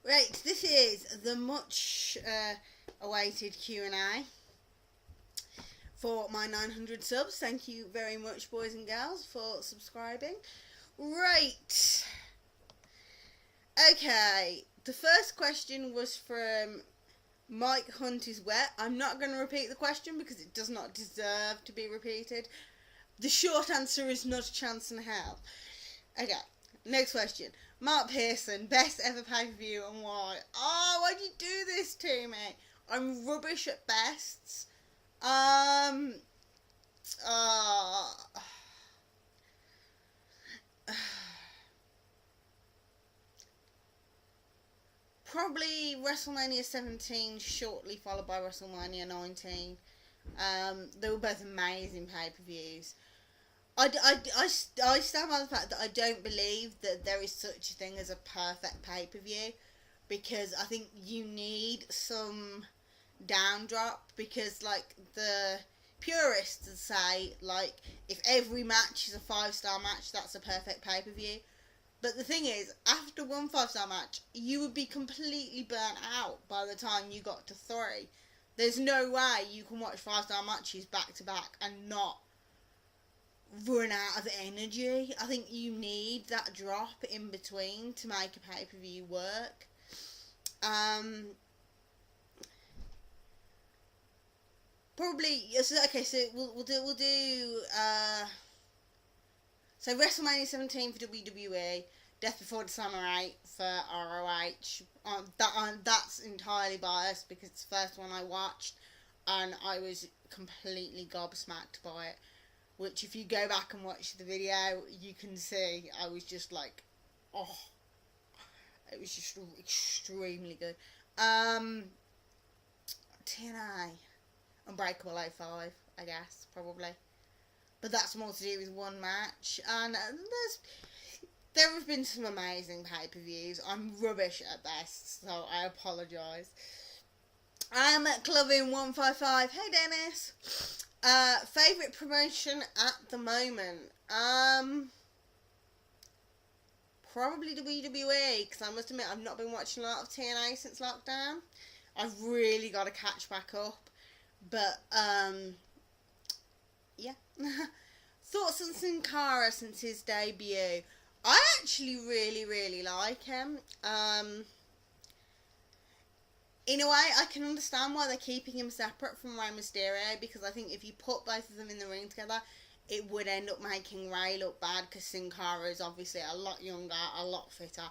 Right, this is the much awaited Q&A for my 900 subs. Thank you very much, boys and girls, for subscribing. Right. Okay, the first question was from Mike Hunt is wet. I'm not going to repeat the question because it does not deserve to be repeated. The short answer is not a chance in hell. Okay, next question. Mark Pearson, best ever pay-per-view and why? Oh, why'd you do this to me? I'm rubbish at bests. Probably WrestleMania 17, shortly followed by WrestleMania 19. They were both amazing pay-per-views. I stand by the fact that I don't believe that there is such a thing as a perfect pay-per-view, because I think you need some downdrop, because, like, the purists would say, like, if every match is a 5-star match, that's a perfect pay-per-view. But the thing is, after one 5-star match, you would be completely burnt out by the time you got to 3. There's no way you can watch 5-star matches back to back and not run out of energy. I think you need that drop in between to make a pay-per-view work. Probably, okay, so we'll do so WrestleMania 17 for WWE, Death Before Dishonor 8 for ROH. That's entirely biased because it's the first one I watched and I was completely gobsmacked by it. Which, if you go back and watch the video, you can see I was just like, oh, it was just extremely good. TNA, Unbreakable 05, I guess, probably. But that's more to do with one match. And there have been some amazing pay-per-views. I'm rubbish at best, so I apologise. I'm at Clubbing155. Hey, Dennis. Favourite promotion at the moment? Probably WWE, because I must admit I've not been watching a lot of TNA since lockdown. I've really got to catch back up. But, yeah. Thoughts on Sin Cara since his debut? I actually really like him. In a way, I can understand why they're keeping him separate from Rey Mysterio, because I think if you put both of them in the ring together, it would end up making Rey look bad, because Sin Cara is obviously a lot younger, a lot fitter,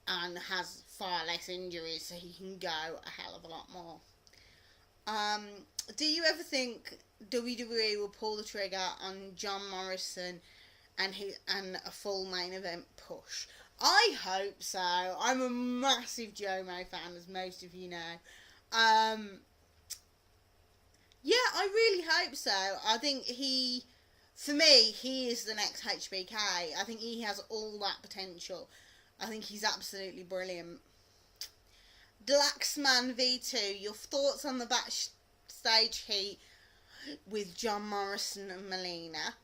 and has far less injuries, so he can go a hell of a lot more. Do you ever think WWE will pull the trigger on John Morrison and a full main event push? I hope so. I'm a massive Joe Mo fan, as most of you know. Yeah, I really hope so. I think for me, he is the next HBK. I think he has all that potential. I think he's absolutely brilliant. Deluxeman V2, your thoughts on the backstage heat with John Morrison and Melina?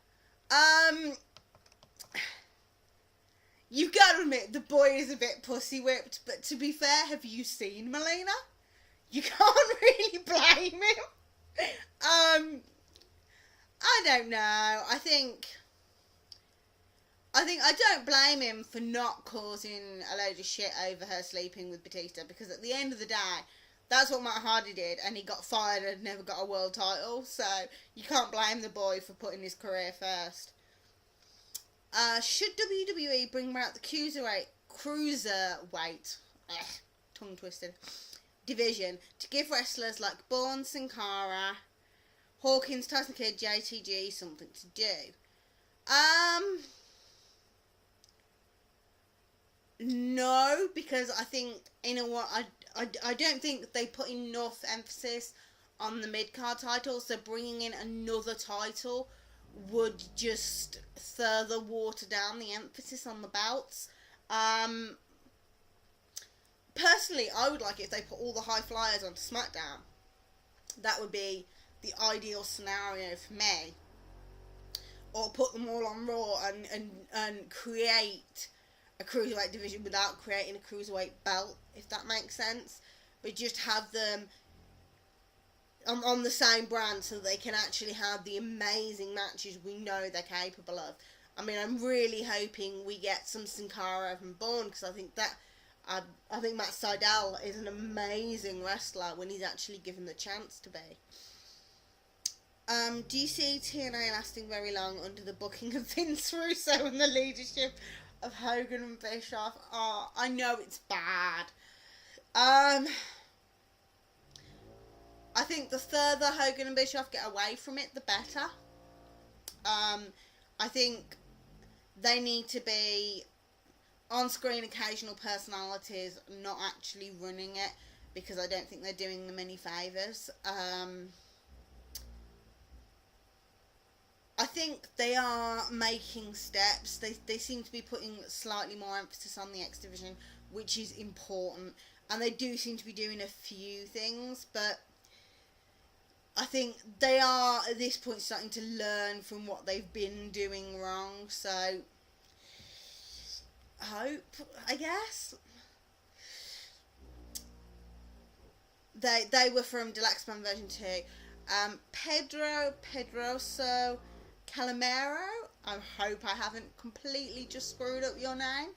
You've got to admit, the boy is a bit pussy whipped, but to be fair, have you seen Melina? You can't really blame him. I don't know. I don't blame him for not causing a load of shit over her sleeping with Batista, because at the end of the day, that's what Matt Hardy did, and he got fired and never got a world title, so you can't blame the boy for putting his career first. Should WWE bring back the cruiserweight, tongue twisted, division to give wrestlers like Bourne, Sin Cara, Hawkins, Tyson Kidd, JTG something to do? No, because I think, I don't think they put enough emphasis on the mid-card title, so bringing in another title would just further water down the emphasis on the belts. Personally, I would like it if they put all the high flyers onto SmackDown. That would be the ideal scenario for me. Or put them all on Raw and create a cruiserweight division without creating a cruiserweight belt, if that makes sense. But just have them on the same brand so they can actually have the amazing matches we know they're capable of. I mean, I'm really hoping we get some Sin Cara from Bourne, because I think that I think Matt Sydal is an amazing wrestler when he's actually given the chance to be. Do you see TNA lasting very long under the booking of Vince Russo and the leadership of Hogan and Bischoff? Oh, I know it's bad. I think the further Hogan and Bischoff get away from it, the better. I think they need to be on-screen occasional personalities, not actually running it, because I don't think they're doing them any favours. I think they are making steps. They seem to be putting slightly more emphasis on the X Division, which is important. And they do seem to be doing a few things, but I think they are, at this point, starting to learn from what they've been doing wrong. So, hope, I guess. They were from Deluxe Band version 2. PedroPedrosoCalimero. I hope I haven't completely just screwed up your name.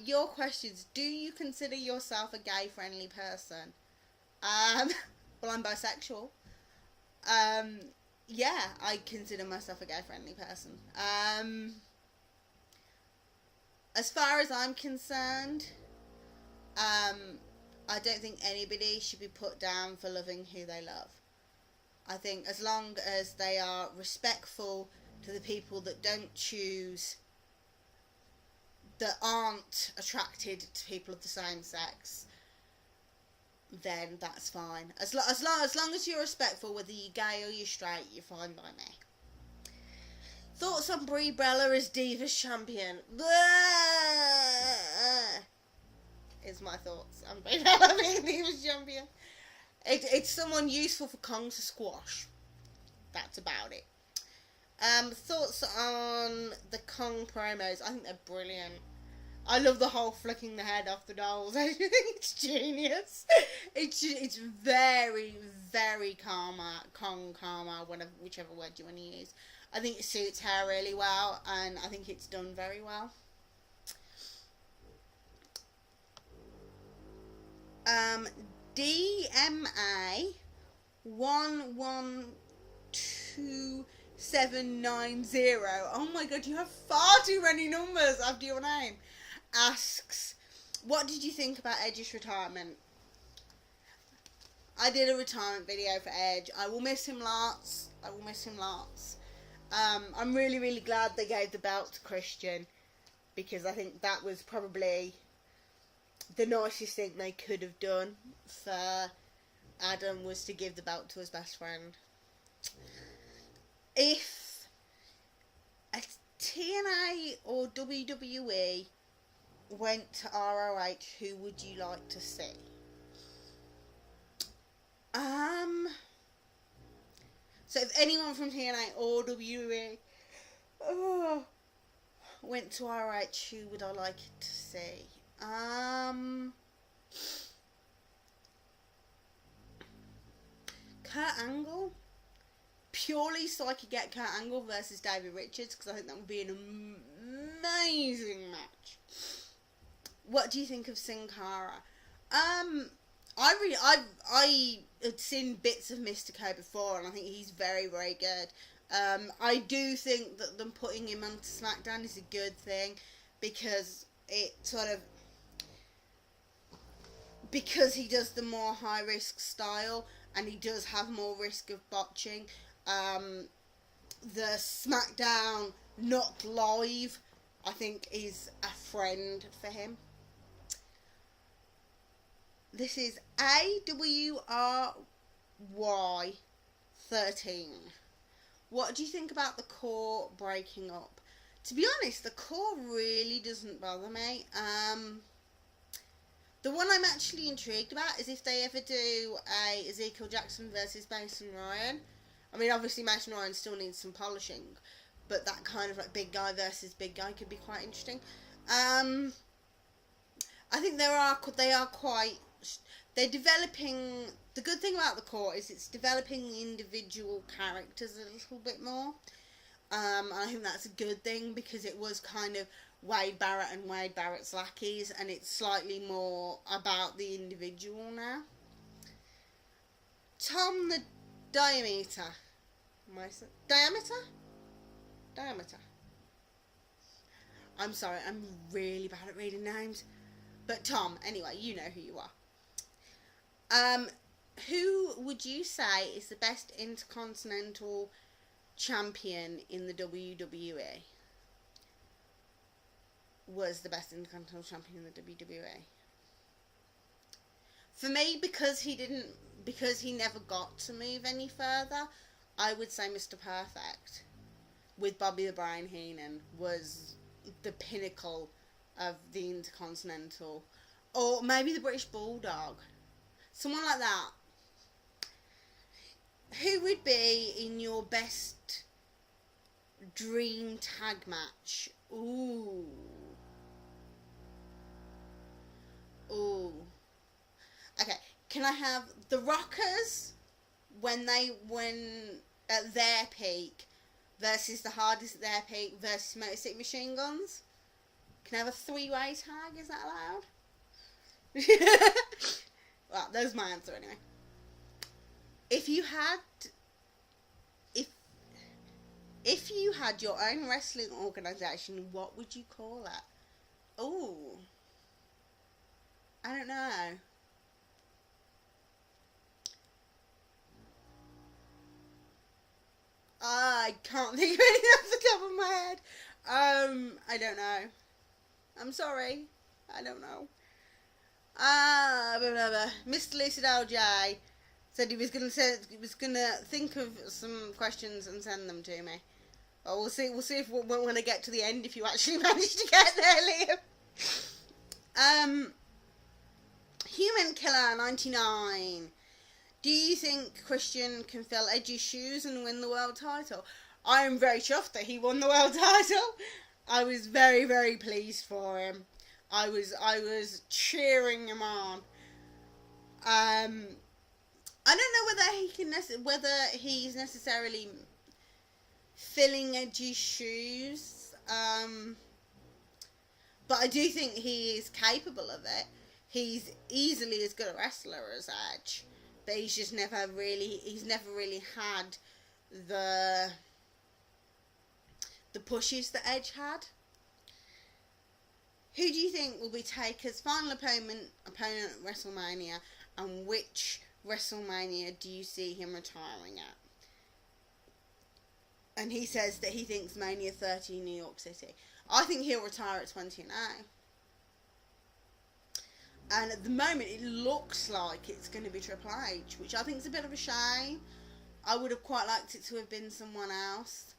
Your questions. Do you consider yourself a gay-friendly person? Well, I'm bisexual. Yeah, I consider myself a gay-friendly person. As far as I'm concerned, I don't think anybody should be put down for loving who they love. I think as long as they are respectful to the people that don't choose, that aren't attracted to people of the same sex, then that's fine. As long as you're respectful, whether you're gay or you're straight, you're fine by me. Thoughts on Brie Bella as Divas Champion? Is my thoughts on Brie Bella being Divas Champion. It's someone useful for Kong to squash. That's about it. Thoughts on the Kong promos? I think they're brilliant. I love the whole flicking the head off the dolls. I think it's genius. It's very, very Kong karma, whichever word you want to use. I think it suits her really well, and I think it's done very well. DMA 112790. Oh my god, you have far too many numbers after your name. Asks, what did you think about Edge's retirement? I did a retirement video for Edge. I will miss him lots. I'm really, really glad they gave the belt to Christian, because I think that was probably the nicest thing they could have done for Adam, was to give the belt to his best friend. If a TNA or WWE went to ROH, who would you like to see? So if anyone from TNA or WWE went to ROH, who would I like to see? Kurt Angle, purely so I could get Kurt Angle versus David Richards, because I think that would be an amazing match. What do you think of Sin Cara? I had seen bits of Mystico before, and I think he's very, very good. I do think that them putting him onto SmackDown is a good thing, because it sort of, because he does the more high risk style, and he does have more risk of botching. The SmackDown not live, I think, is a friend for him. This is AWRY13. What do you think about the core breaking up? To be honest, the core really doesn't bother me. The one I'm actually intrigued about is if they ever do a Ezekiel Jackson versus Mason Ryan. I mean, obviously Mason Ryan still needs some polishing, but that kind of like big guy versus big guy could be quite interesting. I think they're developing. The good thing about the court is it's developing individual characters a little bit more. I think that's a good thing because it was kind of Wade Barrett and Wade Barrett's lackeys, and it's slightly more about the individual now. TomTheDiameter. Diameter. I'm sorry, I'm really bad at reading names. But Tom, anyway, you know who you are. Who would you say is the best intercontinental champion in the WWE? Was the best intercontinental champion in the WWE? For me, because he never got to move any further, I would say Mr. Perfect with Bobby the Brain Heenan was the pinnacle of the intercontinental, or maybe the British Bulldog, someone like that. Who would be in your best dream tag match? Ooh. Okay, can I have the Rockers when at their peak versus the Hardys at their peak versus Motor City Machine Guns? Can I have a three-way tag? Is that allowed? Well, that was my answer anyway. If you had your own wrestling organisation, what would you call it? Ooh. I don't know. I can't think of anything off the top of my head. I don't know. I'm sorry. I don't know. MrLucidLJ said he was gonna think of some questions and send them to me. But we'll see if when I get to the end, if you actually manage to get there, Liam. Human Killer 99. Do you think Christian can fill Edge's shoes and win the world title? I am very chuffed that he won the world title. I was very, very pleased for him. I was cheering him on. I don't know whether he's necessarily filling Edge's shoes. But I do think he is capable of it. He's easily as good a wrestler as Edge, but he's never really had the pushes that Edge had. Who do you think will be Taker's final opponent at WrestleMania, and which WrestleMania do you see him retiring at? And he says that he thinks Mania 30 in New York City. I think he'll retire at 29. And at the moment, it looks like it's going to be Triple H, which I think is a bit of a shame. I would have quite liked it to have been someone else.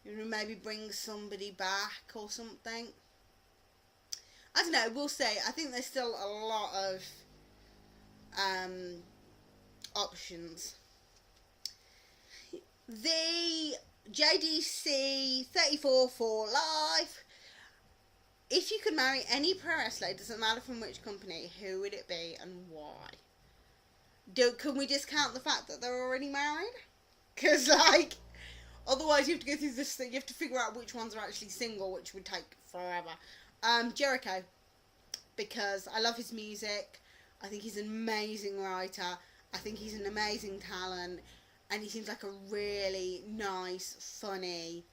You know, maybe bring somebody back or something. I don't know, we'll see. I think there's still a lot of options. The JDC34life. If you could marry any pro wrestler, it doesn't matter from which company, who would it be and why? Can we discount the fact that they're already married? Because, otherwise you have to go through this thing, you have to figure out which ones are actually single, which would take forever. Jericho, because I love his music. I think he's an amazing writer. I think he's an amazing talent, and he seems like a really nice, funny,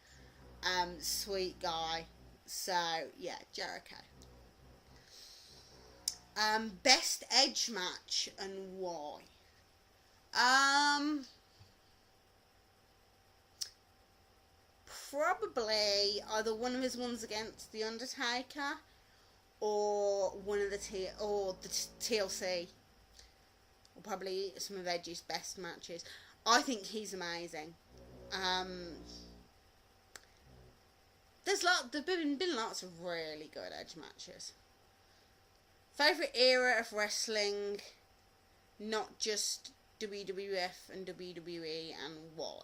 sweet guy. So yeah, Jericho. Best Edge match and why? Probably either one of his ones against The Undertaker, or one of the TLC, or probably some of Edge's best matches. I think he's amazing. There's been lots of really good Edge matches. Favourite era of wrestling, not just WWF and WWE, and why?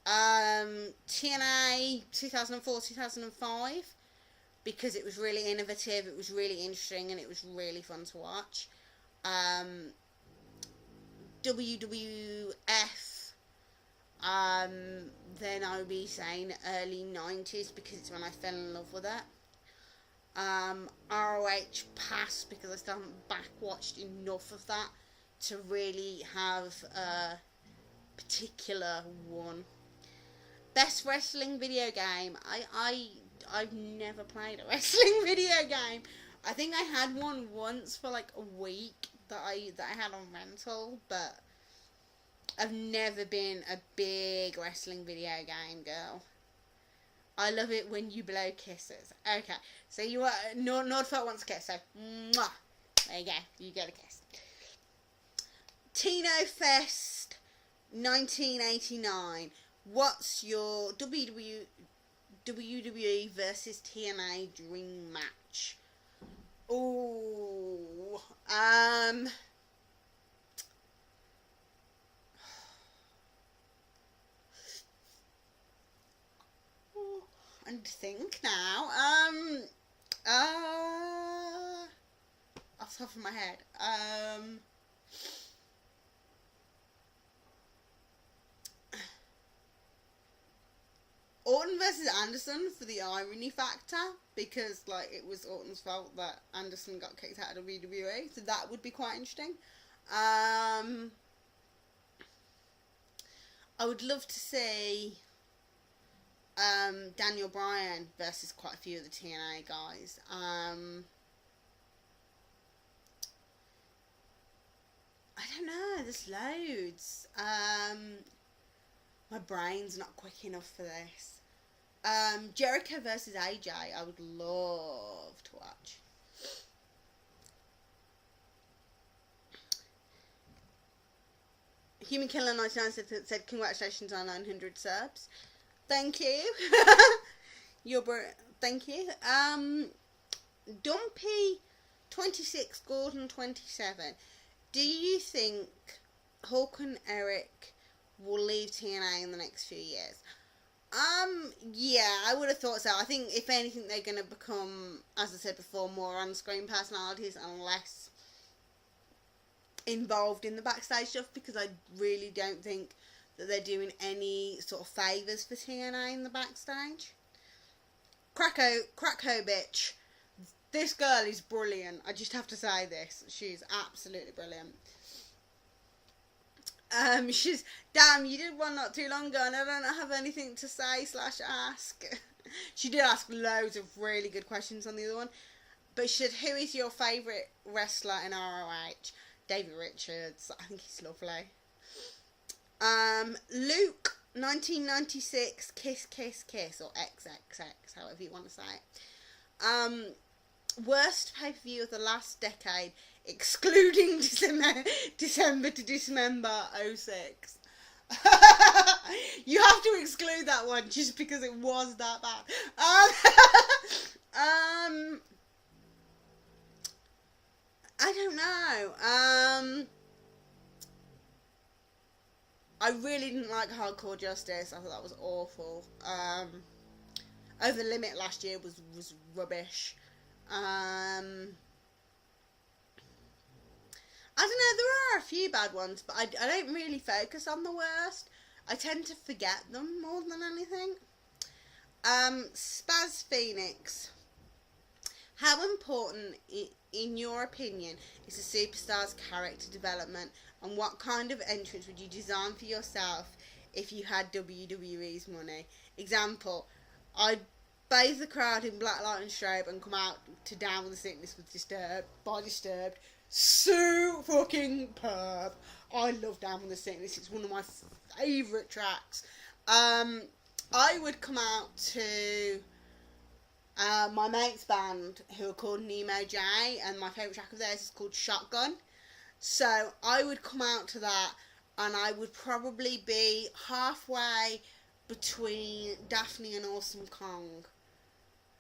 TNA 2004-2005. because it was really innovative, it was really interesting, and it was really fun to watch. WWF, then I would be saying early 90s because it's when I fell in love with it. ROH pass because I still haven't back-watched enough of that to really have a particular one. Best wrestling video game. I've never played a wrestling video game. I think I had one once for like a week that I had on rental, but I've never been a big wrestling video game girl. I love it when you blow kisses. Okay, so you are Nordfelt wants a kiss, so mwah. There you go, you get a kiss. Tino Fest 1989. What's your WWE versus TNA dream match? Ooh, I need to think now. Off the top of my head. Orton versus Anderson for the irony factor, because like it was Orton's fault that Anderson got kicked out of WWE, so that would be quite interesting. I would love to see Daniel Bryan versus quite a few of the TNA guys. I don't know, there's loads. My brain's not quick enough for this. Jericho versus AJ, I would love to watch. Human Killer 99 said congratulations on 900 subs. Thank you. Thank you. Dumpy 26, Gordon 27. Do you think Hulk and Eric will leave TNA in the next few years? Yeah, I would have thought so. I think if anything, they're going to become, as I said before, more on-screen personalities and less involved in the backstage stuff, because I really don't think that they're doing any sort of favours for TNA in the backstage. crakhoBITCH. This girl is brilliant. I just have to say this. She's absolutely brilliant. She's, damn, you did one not too long ago and I don't have anything to say / ask. She did ask loads of really good questions on the other one. But she said, who is your favourite wrestler in ROH? David Richards. I think he's lovely. Luke, 1996, Kiss Kiss Kiss, or XXX, however you want to say it. Worst pay-per-view of the last decade, excluding December to Dismember 06. You have to exclude that one just because it was that bad. I don't know. I really didn't like Hardcore Justice. I thought that was awful. Over the Limit last year was rubbish. I don't know, there are a few bad ones, but I don't really focus on the worst. I tend to forget them more than anything. XxSpazPhoenix. How important, in your opinion, is a superstar's character development, and what kind of entrance would you design for yourself if you had WWE's money? Example, I'd bathe the crowd in black light and strobe and come out to Down with the Sickness with Disturbed. So fucking perb. I love Down with the Sickness. It's one of my favourite tracks. I would come out to my mate's band, who are called Nemo J, and my favourite track of theirs is called Shotgun. So I would come out to that, and I would probably be halfway between Daphne and Awesome Kong.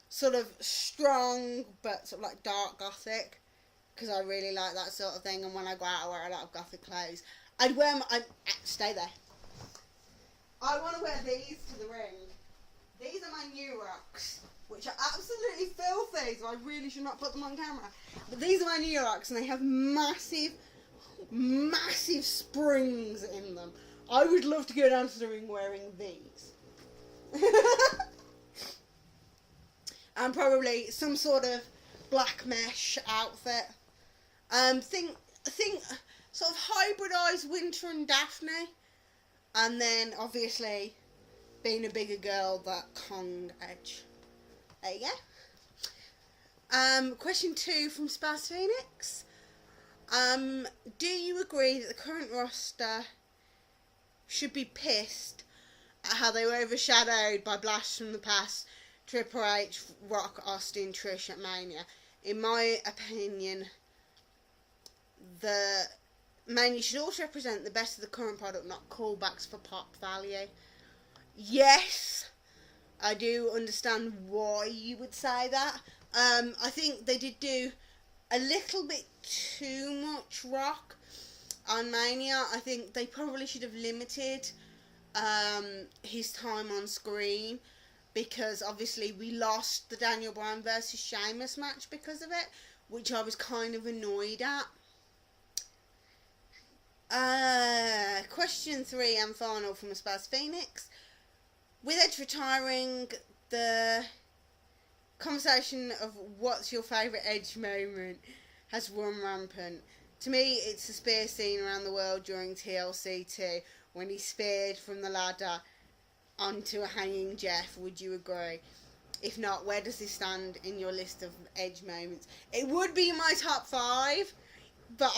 Sort of strong, but sort of like dark gothic, because I really like that sort of thing, and when I go out I wear a lot of gothic clothes. I'd wear stay there. I want to wear these to the ring. These are my new rocks, which are absolutely filthy. these. I really should not put them on camera. But these are my New Yorks, and they have massive, massive springs in them. I would love to go down to the ring wearing these. And probably some sort of black mesh outfit. Think sort of hybridised Winter and Daphne. And then, obviously, being a bigger girl, that Kong edge. There you go. Question 2 from XxteargodxXSpazPhoenix. Do you agree that the current roster should be pissed at how they were overshadowed by blasts from the past, Triple H, Rock, Austin, Trish at Mania? In my opinion, the Mania should also represent the best of the current product, not callbacks for pop value. Yes, I do understand why you would say that. I think they did do a little bit too much Rock on Mania. I think they probably should have limited his time on screen, because obviously we lost the Daniel Bryan versus Sheamus match because of it, which I was kind of annoyed at. Question 3 and final from XxteargodxXSpazPhoenix. With Edge retiring, the conversation of what's your favourite Edge moment has run rampant. To me, it's the spear scene around the world during TLC 2, when he speared from the ladder onto a hanging Jeff. Would you agree? If not, where does this stand in your list of Edge moments? It would be my top 5, but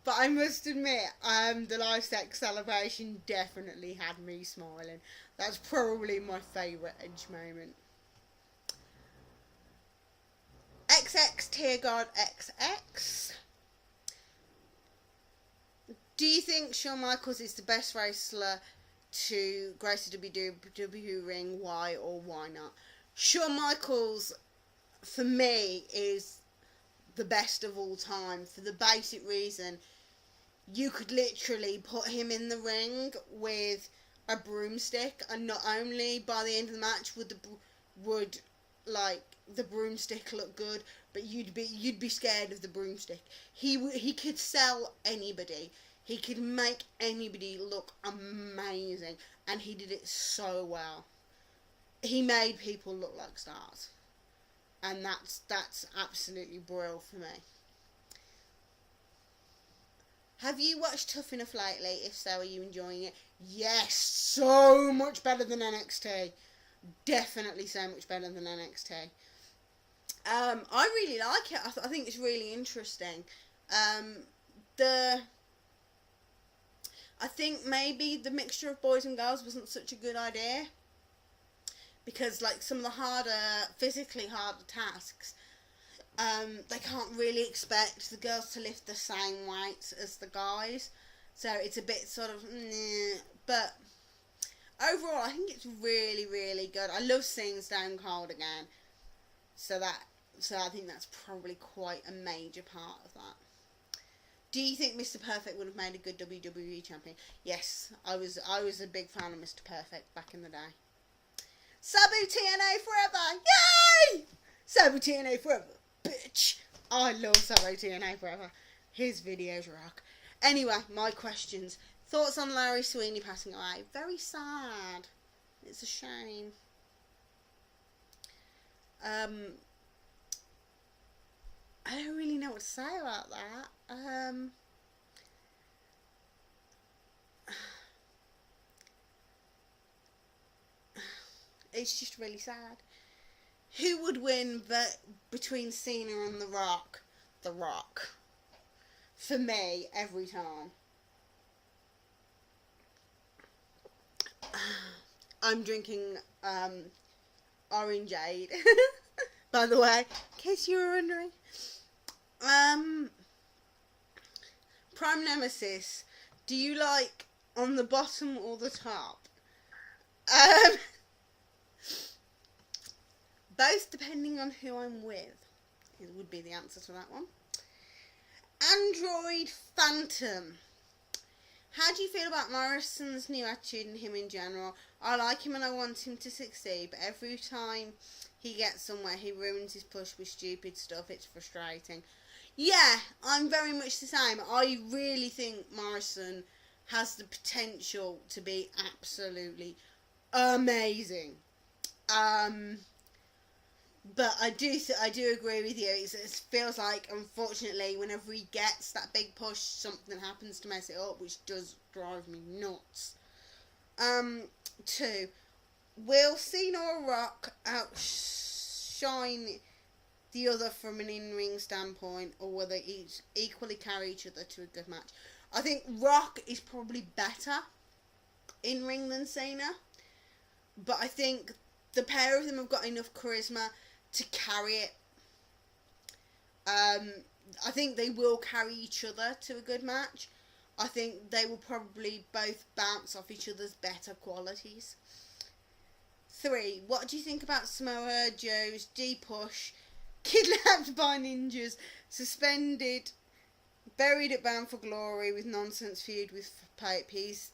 but I must admit, the live sex celebration definitely had me smiling. That's probably my favourite Edge moment. xxteargodxxS. Do you think Shawn Michaels is the best wrestler to grace the WWE ring? Why or why not? Shawn Michaels, for me, is the best of all time, for the basic reason you could literally put him in the ring with a broomstick, and not only by the end of the match would the broomstick look good, but you'd be scared of the broomstick. He could sell anybody. He could make anybody look amazing, and he did it so well. He made people look like stars, and that's absolutely brilliant for me. Have you watched Tough Enough lately? If so, are you enjoying it? Yes, so much better than NXT. Definitely so much better than NXT. I really like it. I think it's really interesting. I think maybe the mixture of boys and girls wasn't such a good idea, because like some of the physically harder tasks, they can't really expect the girls to lift the same weights as the guys, so it's a bit sort of but overall I think it's really, really good. I love seeing Stone Cold again, so I think that's probably quite a major part of that. Do you think Mr. Perfect would have made a good WWE champion? Yes, I was a big fan of Mr. Perfect back in the day. Sabu TNA forever! Yay! Sabu TNA forever, bitch! I love Sabu TNA forever. His videos rock. Anyway, my questions. Thoughts on Larry Sweeney passing away? Very sad. It's a shame. I don't really know what to say about that. It's just really sad. Who would win between Cena and The Rock? The Rock. For me, every time. I'm drinking orangeade. By the way, in case you were wondering. Primenemisis, do you like on the bottom or the top? Both, depending on who I'm with. It would be the answer to that one. AndroidPhantom. How do you feel about Morrison's new attitude and him in general? I like him and I want him to succeed, but every time he gets somewhere, he ruins his push with stupid stuff. It's frustrating. Yeah, I'm very much the same. I really think Morrison has the potential to be absolutely amazing. But I do agree with you. It feels like, unfortunately, whenever he gets that big push, something happens to mess it up, which does drive me nuts. 2. Will Cena or Rock outshine the other from an in-ring standpoint, or will they each equally carry each other to a good match? I think Rock is probably better in-ring than Cena, but I think the pair of them have got enough charisma to carry it. I think they will carry each other to a good match. I think they will probably both bounce off each other's better qualities. 3. What do you think about Samoa Joe's D-push, kidnapped by ninjas, suspended, buried at Bound for Glory with nonsense feud with Pope? He's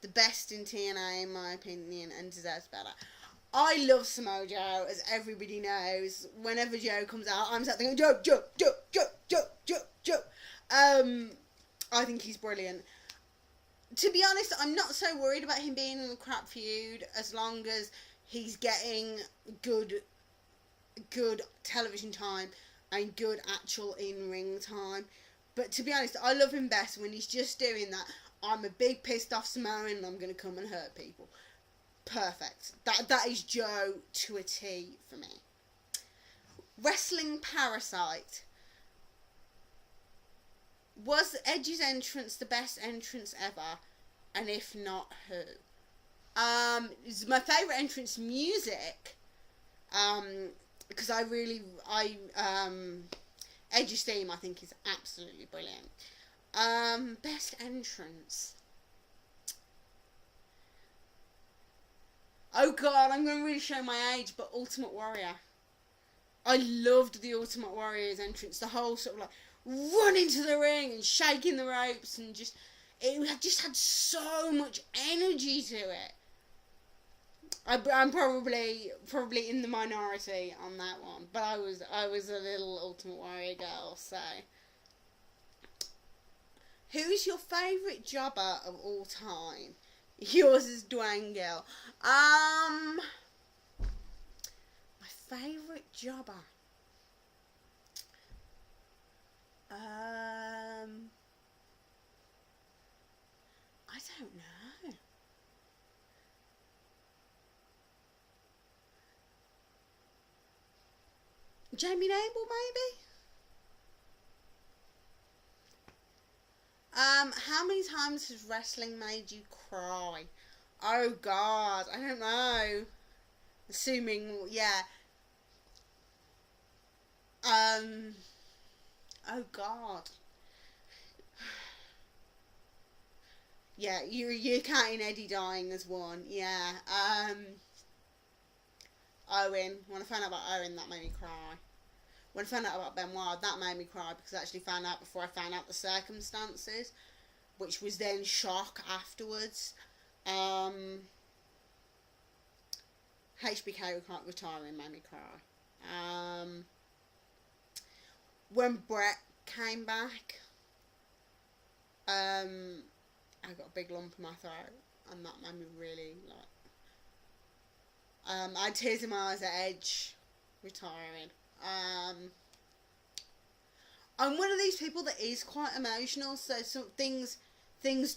the best in TNA in my opinion and deserves better. I love Samoa Joe, as everybody knows. Whenever Joe comes out, I'm sat there going, Joe. I think he's brilliant. To be honest, I'm not so worried about him being in a crap feud as long as he's getting good television time and good actual in-ring time. But to be honest, I love him best when he's just doing that. I'm a big pissed off Samoan and I'm going to come and hurt people. Perfect. That is Joe to a T for me. Wrestling Parasite. Was Edge's entrance the best entrance ever? And if not, who? It's my favourite entrance music. Because Edge's theme I think is absolutely brilliant. Best entrance. Oh god, I'm going to really show my age, but Ultimate Warrior. I loved the Ultimate Warrior's entrance. The whole sort of like run into the ring and shaking the ropes and it just had so much energy to it. I'm probably in the minority on that one, but I was a little Ultimate Warrior girl, so. Who's your favourite jobber of all time? Yours is Dwayne Gill. My favourite jobber. I don't know. Jamie Noble, maybe? How many times has wrestling made you cry? Oh god, I don't know. Assuming, yeah. Oh god. Yeah, you're counting Eddie dying as one. Yeah. Owen. When I found out about Owen, that made me cry. When I found out about Benoit, that made me cry because I actually found out before I found out the circumstances, which was then shock afterwards. HBK retiring made me cry. When Brett came back, I got a big lump in my throat, and that made me really I had tears in my eyes at Edge retiring. I'm one of these people that is quite emotional, so some things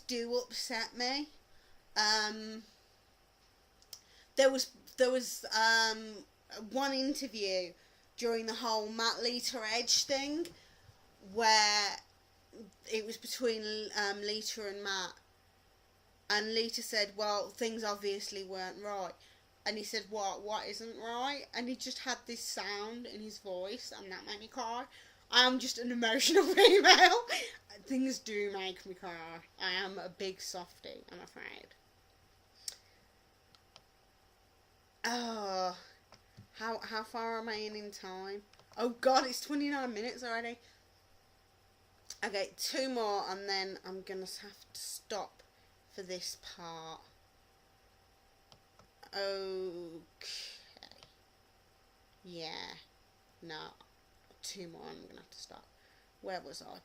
do upset me. There was one interview during the whole Matt Lita Edge thing where it was between Lita and Matt, and Lita said, well, things obviously weren't right. And he said, what isn't right? And he just had this sound in his voice, and that made me cry. I am just an emotional female. Things do make me cry. I am a big softie, I'm afraid. Oh, how far am I in time? Oh god, it's 29 minutes already. Okay, 2 more, and then I'm gonna have to stop for this part. Okay. Yeah. No. 2 more. I'm gonna have to stop. Where was I?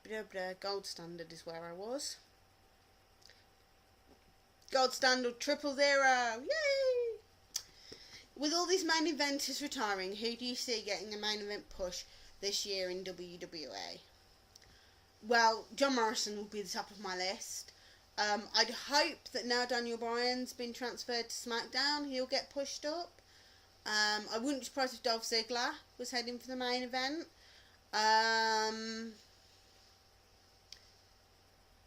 Gold standard is where I was. Gold standard 000. Yay! With all these main eventers retiring, who do you see getting a main event push this year in WWE? Well, John Morrison will be the top of my list. I'd hope that now Daniel Bryan's been transferred to SmackDown, he'll get pushed up. I wouldn't be surprised if Dolph Ziggler was heading for the main event.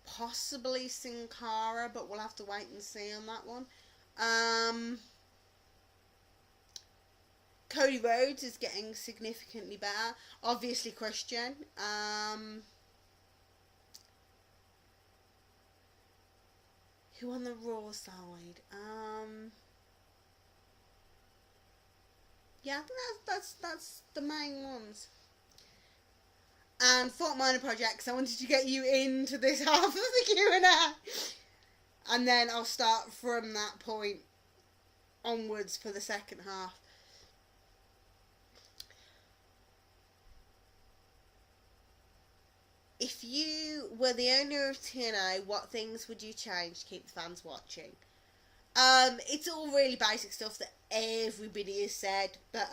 Possibly Sin Cara, but we'll have to wait and see on that one. Cody Rhodes is getting significantly better. Obviously Christian. Who on the Raw side? Yeah, I think that's the main ones. And fortminorproject, because I wanted to get you into this half of the Q&A. And then I'll start from that point onwards for the second half. If you were the owner of TNA, what things would you change to keep the fans watching? It's all really basic stuff that everybody has said, but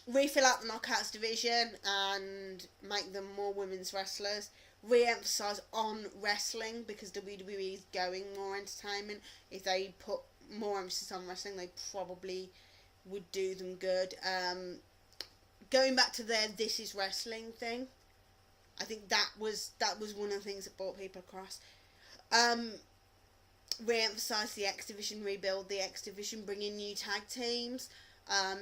refill out the knockouts division and make them more women's wrestlers. Re-emphasise on wrestling, because WWE is going more entertainment. If they put more emphasis on wrestling, they probably would do them good. Going back to their This Is Wrestling thing, I think that was one of the things that brought people across. Re-emphasise the X Division, rebuild the X Division, bring in new tag teams.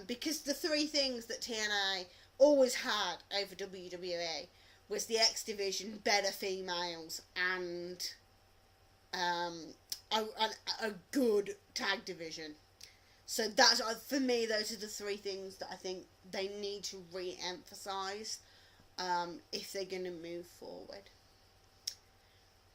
Because the three things that TNA always had over WWE was the X Division, better females, and a good tag division. So that's, for me, those are the three things that I think they need to re-emphasise if they're going to move forward.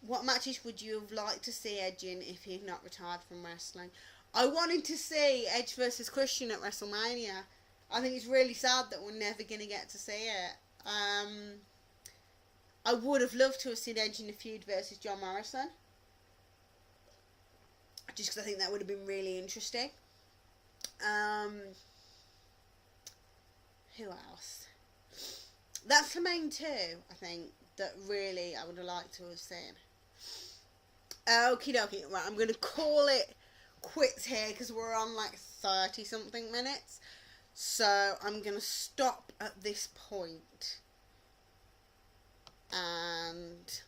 What matches would you have liked to see Edge in if he'd not retired from wrestling? I wanted to see Edge versus Christian at WrestleMania. I think it's really sad that we're never going to get to see it. I would have loved to have seen Edge in a feud versus John Morrison. Just because I think that would have been really interesting. Who else? That's the main two, I think, that really I would have liked to have seen. Okie dokie. Right, I'm going to call it quits here because we're on like 30 something minutes. So I'm going to stop at this point. And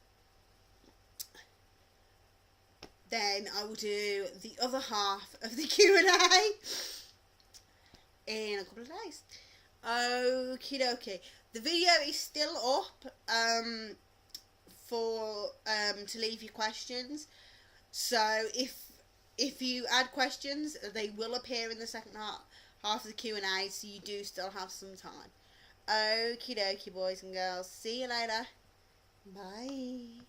then I will do the other half of the Q&A in a couple of days. Okie dokie. The video is still up for to leave your questions. So if you add questions, they will appear in the second half of the Q&A, so you do still have some time. Okie dokie, boys and girls. See you later. Bye.